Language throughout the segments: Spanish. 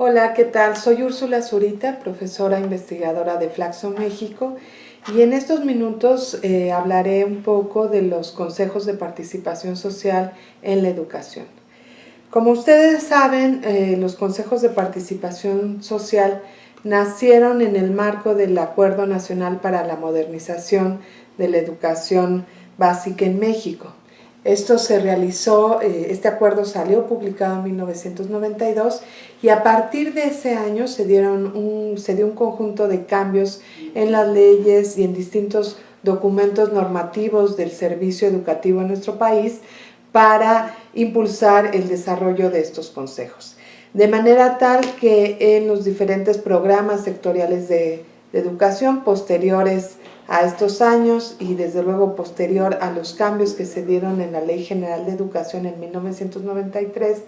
Hola, ¿qué tal? Soy Úrsula Zurita, profesora investigadora de Flaxo México, y en estos minutos hablaré un poco de los consejos de participación social en la educación. Como ustedes saben, los consejos de participación social nacieron en el marco del Acuerdo Nacional para la Modernización de la Educación Básica en México. Esto se realizó, este acuerdo salió publicado en 1992 y a partir de ese año se dio un conjunto de cambios en las leyes y en distintos documentos normativos del servicio educativo en nuestro país para impulsar el desarrollo de estos consejos. De manera tal que en los diferentes programas sectoriales de educación posteriores a estos años y desde luego posterior a los cambios que se dieron en la Ley General de Educación en 1993,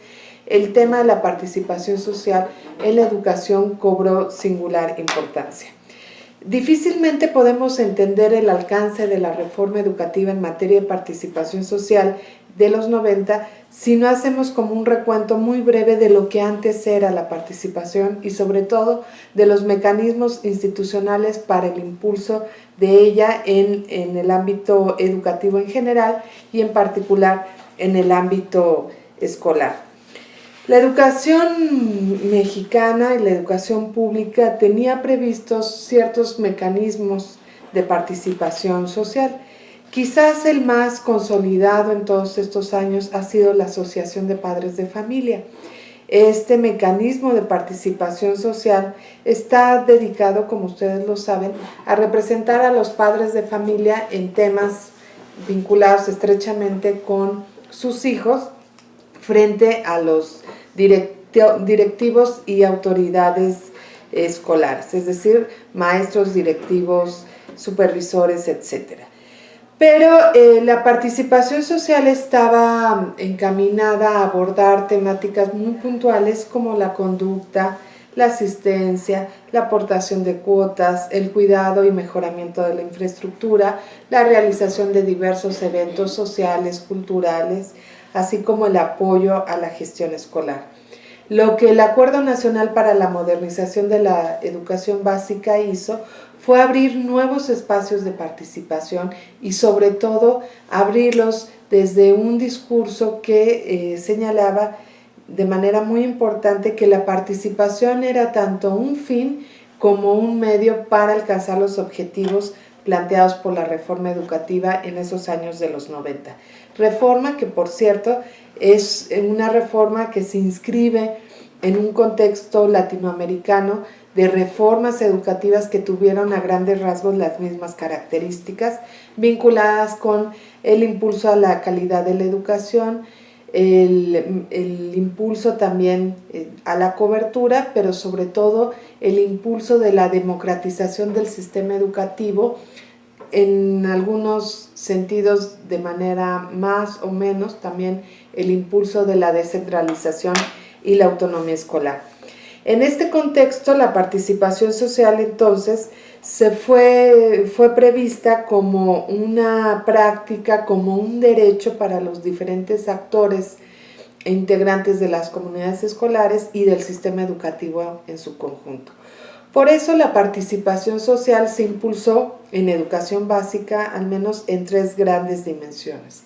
el tema de la participación social en la educación cobró singular importancia. Difícilmente podemos entender el alcance de la reforma educativa en materia de participación social de los 90 si no hacemos como un recuento muy breve de lo que antes era la participación y sobre todo de los mecanismos institucionales para el impulso de ella en el ámbito educativo en general y en particular en el ámbito escolar. La educación mexicana y la educación pública tenía previstos ciertos mecanismos de participación social. Quizás el más consolidado en todos estos años ha sido la Asociación de Padres de Familia. Este mecanismo de participación social está dedicado, como ustedes lo saben, a representar a los padres de familia en temas vinculados estrechamente con sus hijos frente a los directivos y autoridades escolares, es decir, maestros, directivos, supervisores, etc. Pero la participación social estaba encaminada a abordar temáticas muy puntuales como la conducta, la asistencia, la aportación de cuotas, el cuidado y mejoramiento de la infraestructura, la realización de diversos eventos sociales, culturales, así como el apoyo a la gestión escolar. Lo que el Acuerdo Nacional para la Modernización de la Educación Básica hizo fue abrir nuevos espacios de participación y sobre todo abrirlos desde un discurso que señalaba de manera muy importante que la participación era tanto un fin como un medio para alcanzar los objetivos planteados por la reforma educativa en esos años de los 90. Reforma que, por cierto, es una reforma que se inscribe en un contexto latinoamericano de reformas educativas que tuvieron a grandes rasgos las mismas características, vinculadas con el impulso a la calidad de la educación, el impulso también a la cobertura, pero sobre todo el impulso de la democratización del sistema educativo, en algunos sentidos de manera más o menos también el impulso de la descentralización y la autonomía escolar. En este contexto, la participación social entonces fue prevista como una práctica, como un derecho para los diferentes actores e integrantes de las comunidades escolares y del sistema educativo en su conjunto. Por eso la participación social se impulsó en educación básica al menos en tres grandes dimensiones.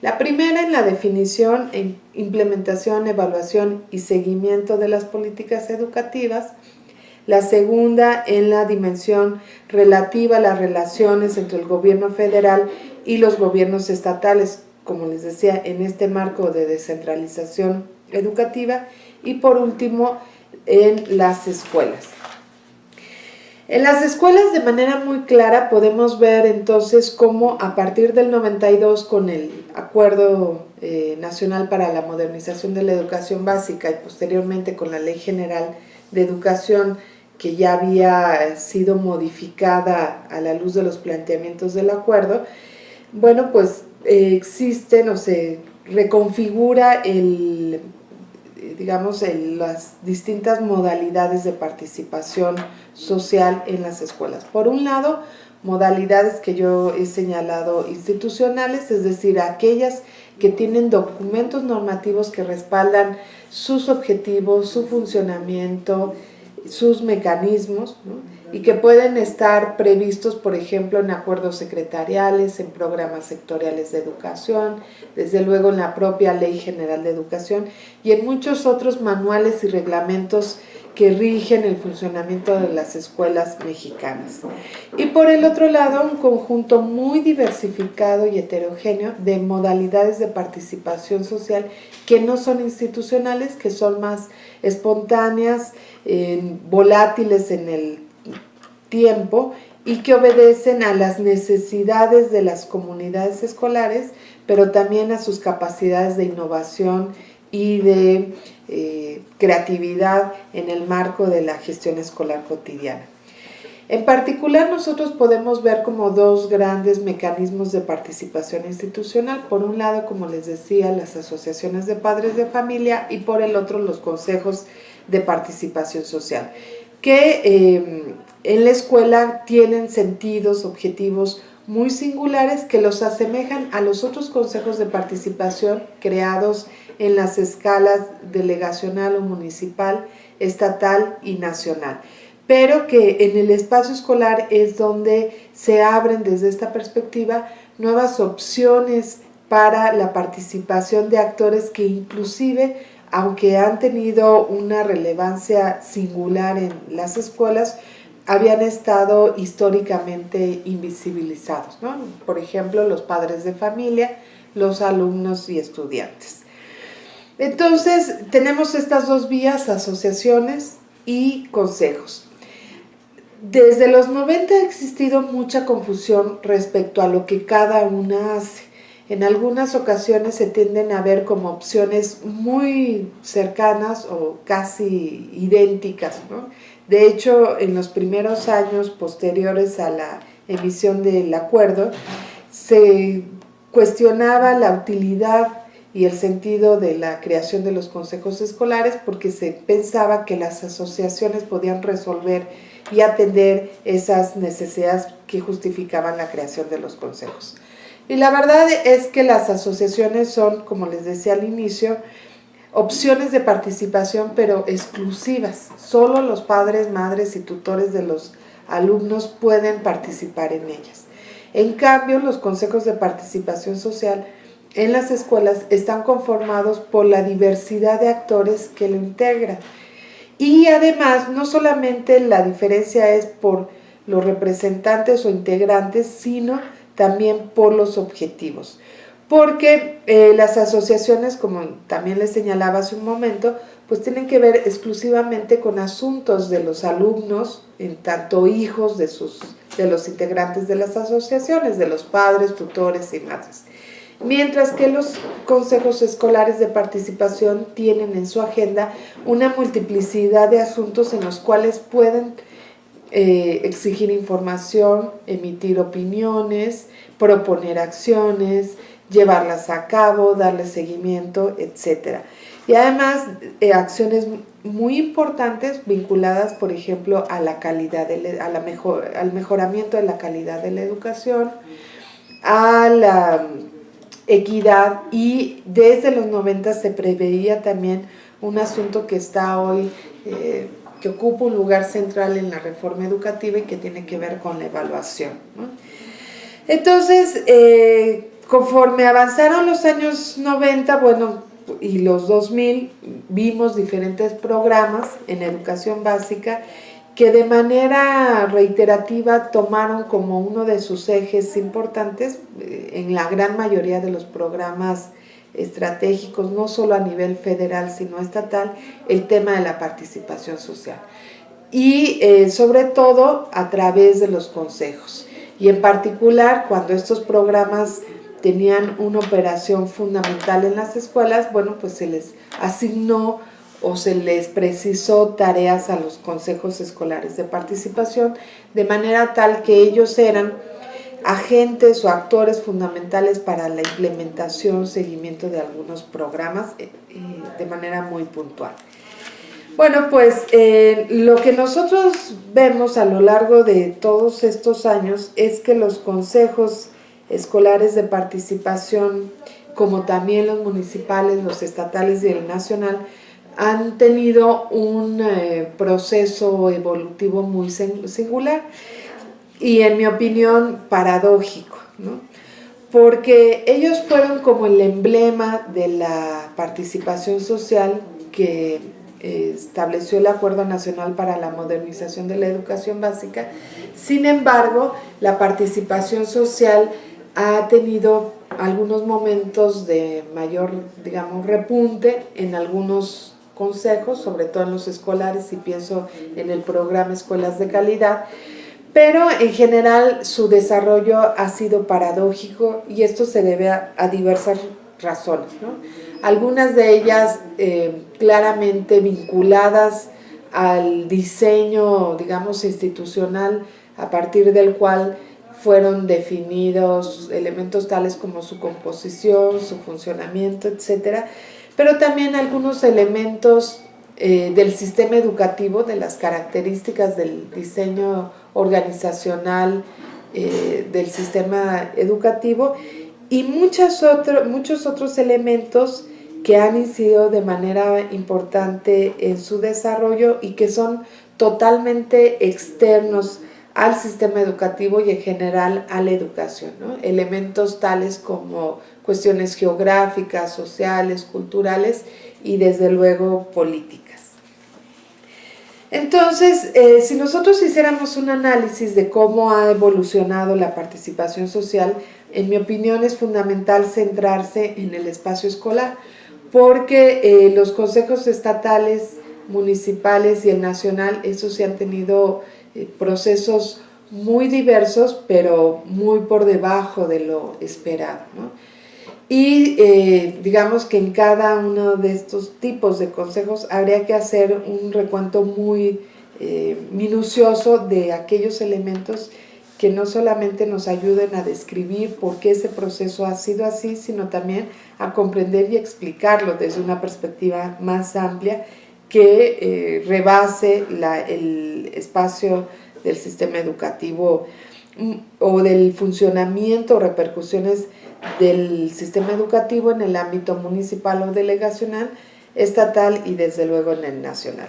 La primera en la definición, implementación, evaluación y seguimiento de las políticas educativas. La segunda en la dimensión relativa a las relaciones entre el gobierno federal y los gobiernos estatales, como les decía, en este marco de descentralización educativa. Y por último, en las escuelas. En las escuelas, de manera muy clara, podemos ver entonces cómo a partir del 92, con el Acuerdo Nacional para la Modernización de la Educación Básica y posteriormente con la Ley General de Educación, que ya había sido modificada a la luz de los planteamientos del acuerdo, bueno, pues existen o se reconfigura las distintas modalidades de participación social en las escuelas. Por un lado, modalidades que yo he señalado institucionales, es decir, aquellas que tienen documentos normativos que respaldan sus objetivos, su funcionamiento, sus mecanismos, ¿no? Y que pueden estar previstos, por ejemplo, en acuerdos secretariales, en programas sectoriales de educación, desde luego en la propia Ley General de Educación y en muchos otros manuales y reglamentos que rigen el funcionamiento de las escuelas mexicanas. Y por el otro lado, un conjunto muy diversificado y heterogéneo de modalidades de participación social que no son institucionales, que son más espontáneas, volátiles en el tiempo y que obedecen a las necesidades de las comunidades escolares, pero también a sus capacidades de innovación y de creatividad en el marco de la gestión escolar cotidiana. En particular, nosotros podemos ver como dos grandes mecanismos de participación institucional. Por un lado, como les decía, las asociaciones de padres de familia y por el otro, los consejos de participación social, que en la escuela tienen sentidos, objetivos muy singulares que los asemejan a los otros consejos de participación creados en las escalas delegacional o municipal, estatal y nacional, pero que en el espacio escolar es donde se abren desde esta perspectiva nuevas opciones para la participación de actores que inclusive, aunque han tenido una relevancia singular en las escuelas, habían estado históricamente invisibilizados, ¿no? Por ejemplo, los padres de familia, los alumnos y estudiantes. Entonces, tenemos estas dos vías, asociaciones y consejos. Desde los 90 ha existido mucha confusión respecto a lo que cada una hace. En algunas ocasiones se tienden a ver como opciones muy cercanas o casi idénticas, ¿no? De hecho, en los primeros años posteriores a la emisión del acuerdo, se cuestionaba la utilidad y el sentido de la creación de los consejos escolares porque se pensaba que las asociaciones podían resolver y atender esas necesidades que justificaban la creación de los consejos. Y la verdad es que las asociaciones son, como les decía al inicio, opciones de participación pero exclusivas. Solo los padres, madres y tutores de los alumnos pueden participar en ellas. En cambio, los consejos de participación social en las escuelas están conformados por la diversidad de actores que lo integran. Y además, no solamente la diferencia es por los representantes o integrantes, sino también por los objetivos. Porque las asociaciones, como también les señalaba hace un momento, pues tienen que ver exclusivamente con asuntos de los alumnos, en tanto hijos de los integrantes de las asociaciones, de los padres, tutores y madres. Mientras que los consejos escolares de participación tienen en su agenda una multiplicidad de asuntos en los cuales pueden exigir información, emitir opiniones, proponer acciones, llevarlas a cabo, darle seguimiento, etc. Y además acciones muy importantes vinculadas, por ejemplo, a la calidad, al mejoramiento de la calidad de la educación, a la equidad, y desde los 90 se preveía también un asunto que está hoy, que ocupa un lugar central en la reforma educativa y que tiene que ver con la evaluación, ¿no? Entonces, conforme avanzaron los años 90, bueno, y los 2000, vimos diferentes programas en educación básica que de manera reiterativa tomaron como uno de sus ejes importantes en la gran mayoría de los programas estratégicos, no solo a nivel federal sino estatal, el tema de la participación social y sobre todo a través de los consejos, y en particular cuando estos programas tenían una operación fundamental en las escuelas, bueno, pues se les asignó o se les precisó tareas a los consejos escolares de participación, de manera tal que ellos eran agentes o actores fundamentales para la implementación, seguimiento de algunos programas de manera muy puntual. Bueno, pues lo que nosotros vemos a lo largo de todos estos años es que los consejos escolares de participación, como también los municipales, los estatales y el nacional, han tenido un proceso evolutivo muy singular y, en mi opinión, paradójico, ¿no? Porque ellos fueron como el emblema de la participación social que estableció el Acuerdo Nacional para la Modernización de la Educación Básica. Sin embargo, la participación social ha tenido algunos momentos de mayor, digamos, repunte en algunos consejos, sobre todo en los escolares, y pienso en el programa Escuelas de Calidad, pero en general su desarrollo ha sido paradójico y esto se debe a diversas razones, ¿no? Algunas de ellas claramente vinculadas al diseño, digamos, institucional, a partir del cual fueron definidos elementos tales como su composición, su funcionamiento, etcétera, pero también algunos elementos del sistema educativo, de las características del diseño organizacional del sistema educativo y muchos otros elementos que han incidido de manera importante en su desarrollo y que son totalmente externos al sistema educativo y en general a la educación, ¿no? Elementos tales como cuestiones geográficas, sociales, culturales y desde luego políticas. Entonces, si nosotros hiciéramos un análisis de cómo ha evolucionado la participación social, en mi opinión es fundamental centrarse en el espacio escolar, porque los consejos estatales, municipales y el nacional, esos sí han tenido procesos muy diversos, pero muy por debajo de lo esperado, ¿no? Y digamos que en cada uno de estos tipos de consejos habría que hacer un recuento muy minucioso de aquellos elementos que no solamente nos ayuden a describir por qué ese proceso ha sido así, sino también a comprender y explicarlo desde una perspectiva más amplia que rebase el espacio del sistema educativo o del funcionamiento o repercusiones del sistema educativo en el ámbito municipal o delegacional, estatal y desde luego en el nacional.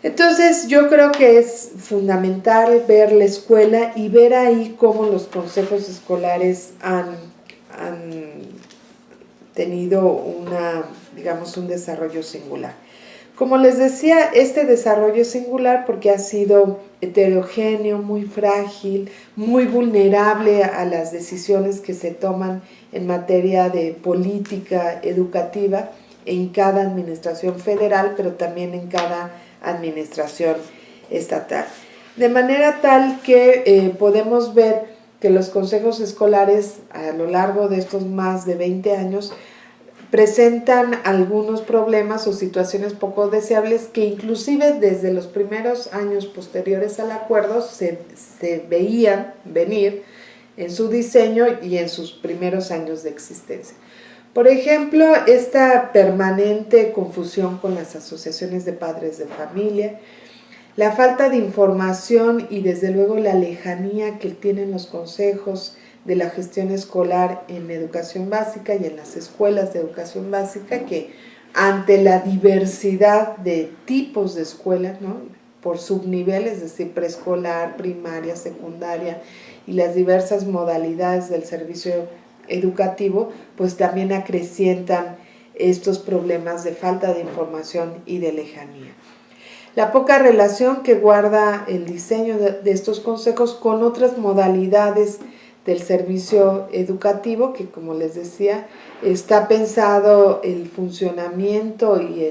Entonces yo creo que es fundamental ver la escuela y ver ahí cómo los consejos escolares han tenido digamos, un desarrollo singular. Como les decía, este desarrollo es singular porque ha sido heterogéneo, muy frágil, muy vulnerable a las decisiones que se toman en materia de política educativa en cada administración federal, pero también en cada administración estatal. De manera tal que podemos ver que los consejos escolares a lo largo de estos más de 20 años presentan algunos problemas o situaciones poco deseables que inclusive desde los primeros años posteriores al acuerdo se veían venir en su diseño y en sus primeros años de existencia. Por ejemplo, esta permanente confusión con las asociaciones de padres de familia, la falta de información y desde luego la lejanía que tienen los consejos de la gestión escolar en educación básica y en las escuelas de educación básica, que ante la diversidad de tipos de escuelas, ¿no?, por subniveles, es decir, preescolar, primaria, secundaria y las diversas modalidades del servicio educativo, pues también acrecientan estos problemas de falta de información y de lejanía. La poca relación que guarda el diseño de estos consejos con otras modalidades del servicio educativo, que como les decía, está pensado el funcionamiento y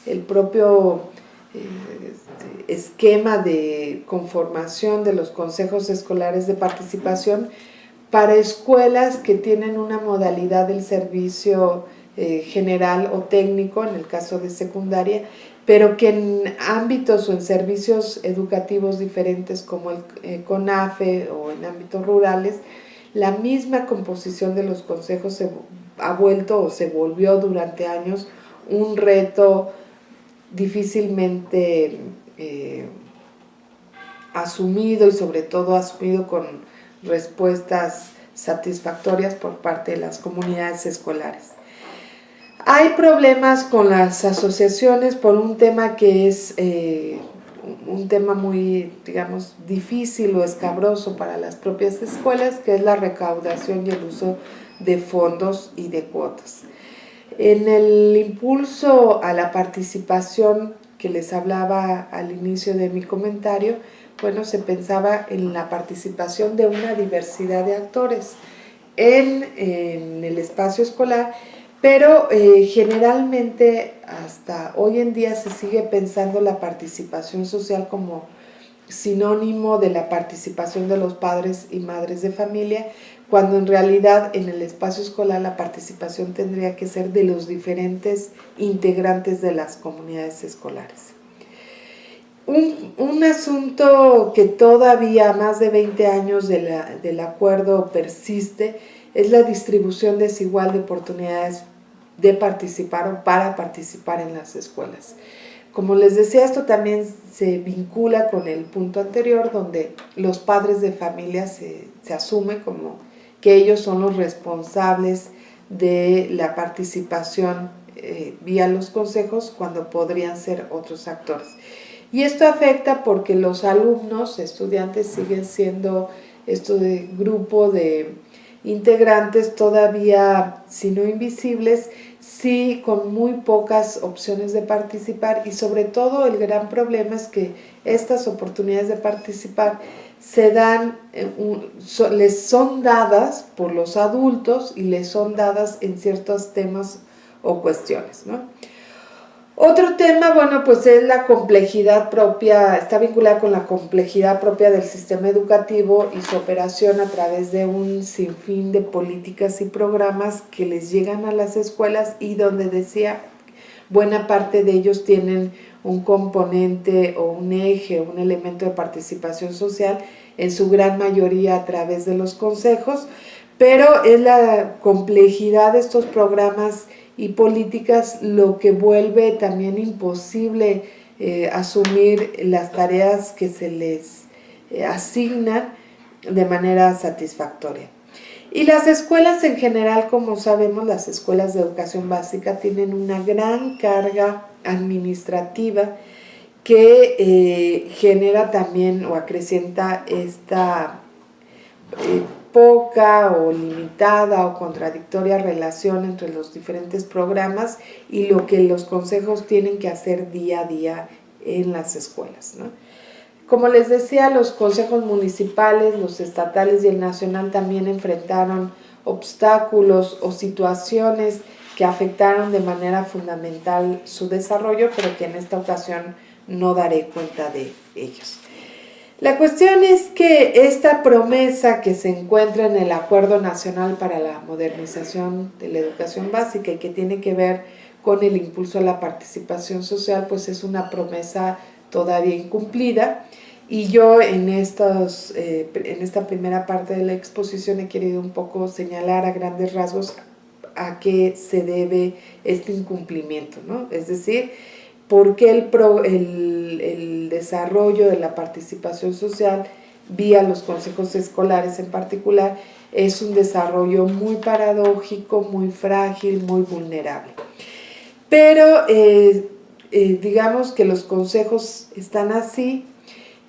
el propio esquema de conformación de los consejos escolares de participación para escuelas que tienen una modalidad del servicio general o técnico, en el caso de secundaria, pero que en ámbitos o en servicios educativos diferentes como el CONAFE o en ámbitos rurales, la misma composición de los consejos se ha vuelto o se volvió durante años un reto difícilmente asumido, y sobre todo asumido con respuestas satisfactorias por parte de las comunidades escolares. Hay problemas con las asociaciones por un tema que es un tema muy, digamos, difícil o escabroso para las propias escuelas, que es la recaudación y el uso de fondos y de cuotas. En el impulso a la participación que les hablaba al inicio de mi comentario, bueno, se pensaba en la participación de una diversidad de actores en el espacio escolar, pero generalmente hasta hoy en día se sigue pensando la participación social como sinónimo de la participación de los padres y madres de familia, cuando en realidad en el espacio escolar la participación tendría que ser de los diferentes integrantes de las comunidades escolares. Un asunto que todavía a más de 20 años del acuerdo persiste es la distribución desigual de oportunidades de participar o para participar en las escuelas. Como les decía, esto también se vincula con el punto anterior, donde los padres de familia se asume como que ellos son los responsables de la participación vía los consejos, cuando podrían ser otros actores. Y esto afecta porque los alumnos, estudiantes, siguen siendo de grupo de integrantes todavía, si no invisibles, sí con muy pocas opciones de participar, y sobre todo el gran problema es que estas oportunidades de participar se dan, les son dadas por los adultos y les son dadas en ciertos temas o cuestiones, ¿no? Otro tema, bueno, pues es la complejidad propia, está vinculada con la complejidad propia del sistema educativo y su operación a través de un sinfín de políticas y programas que les llegan a las escuelas, y donde decía, buena parte de ellos tienen un componente o un eje, un elemento de participación social, en su gran mayoría a través de los consejos, pero es la complejidad de estos programas y políticas lo que vuelve también imposible asumir las tareas que se les asignan de manera satisfactoria. Y las escuelas en general, como sabemos, las escuelas de educación básica tienen una gran carga administrativa que genera también o acrecienta esta poca o limitada o contradictoria relación entre los diferentes programas y lo que los consejos tienen que hacer día a día en las escuelas, ¿no? Como les decía, los consejos municipales, los estatales y el nacional también enfrentaron obstáculos o situaciones que afectaron de manera fundamental su desarrollo, pero que en esta ocasión no daré cuenta de ellos. La cuestión es que esta promesa que se encuentra en el Acuerdo Nacional para la Modernización de la Educación Básica y que tiene que ver con el impulso a la participación social, pues es una promesa todavía incumplida, y yo en esta primera parte de la exposición he querido un poco señalar a grandes rasgos a qué se debe este incumplimiento, ¿no? Es decir, por qué el desarrollo de la participación social vía los consejos escolares en particular es un desarrollo muy paradójico, muy frágil, muy vulnerable. Pero digamos que los consejos están así.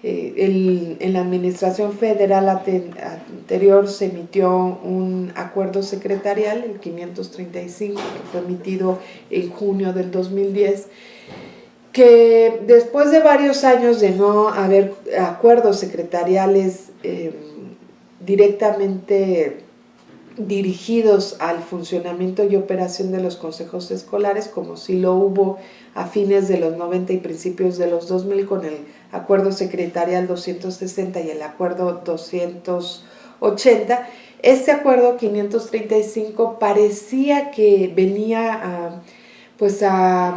En la administración federal anterior se emitió un acuerdo secretarial, el 535, que fue emitido en junio del 2010, que después de varios años de no haber acuerdos secretariales directamente dirigidos al funcionamiento y operación de los consejos escolares, como sí lo hubo a fines de los 90 y principios de los 2000 con el acuerdo secretarial 260 y el acuerdo 280, este acuerdo 535 parecía que venía a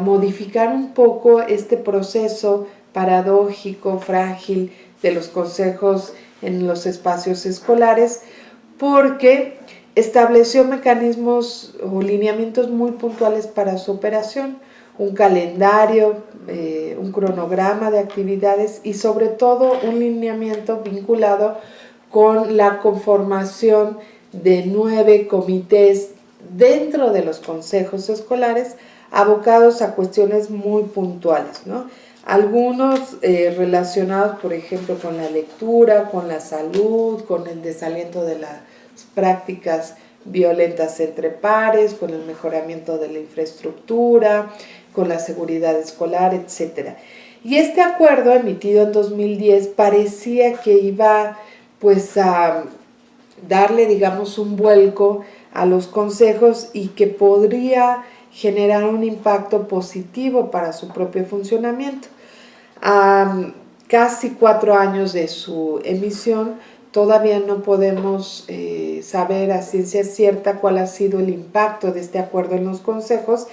modificar un poco este proceso paradójico, frágil de los consejos en los espacios escolares, porque estableció mecanismos o lineamientos muy puntuales para su operación. un calendario, un cronograma de actividades y sobre todo un lineamiento vinculado con la conformación de 9 comités dentro de los consejos escolares abocados a cuestiones muy puntuales, ¿no? Algunos relacionados, por ejemplo, con la lectura, con la salud, con el desaliento de las prácticas violentas entre pares, con el mejoramiento de la infraestructura, con la seguridad escolar, etc. Y este acuerdo emitido en 2010 parecía que iba pues a darle, digamos, un vuelco a los consejos y que podría generar un impacto positivo para su propio funcionamiento. A casi 4 años de su emisión, todavía no podemos saber a ciencia cierta cuál ha sido el impacto de este acuerdo en los consejos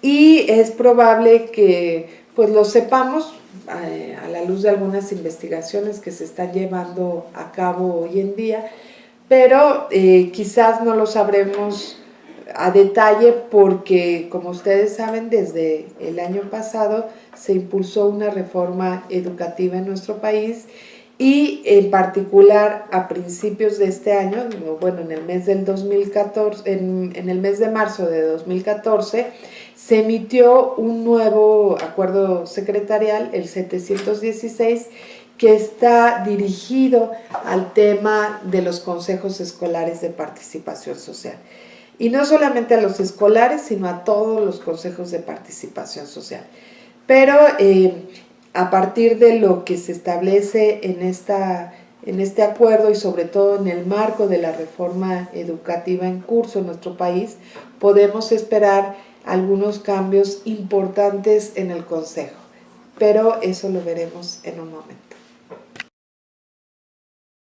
y es probable que pues lo sepamos a la luz de algunas investigaciones que se están llevando a cabo hoy en día, pero quizás no lo sabremos a detalle porque, como ustedes saben, desde el año pasado se impulsó una reforma educativa en nuestro país y en particular a principios de este año, bueno, en el mes del 2014, en el mes de marzo de 2014, se emitió un nuevo acuerdo secretarial, el 716, que está dirigido al tema de los consejos escolares de participación social. Y no solamente a los escolares, sino a todos los consejos de participación social. Pero a partir de lo que se establece en este acuerdo y sobre todo en el marco de la reforma educativa en curso en nuestro país, podemos esperar algunos cambios importantes en el Consejo. Pero eso lo veremos en un momento.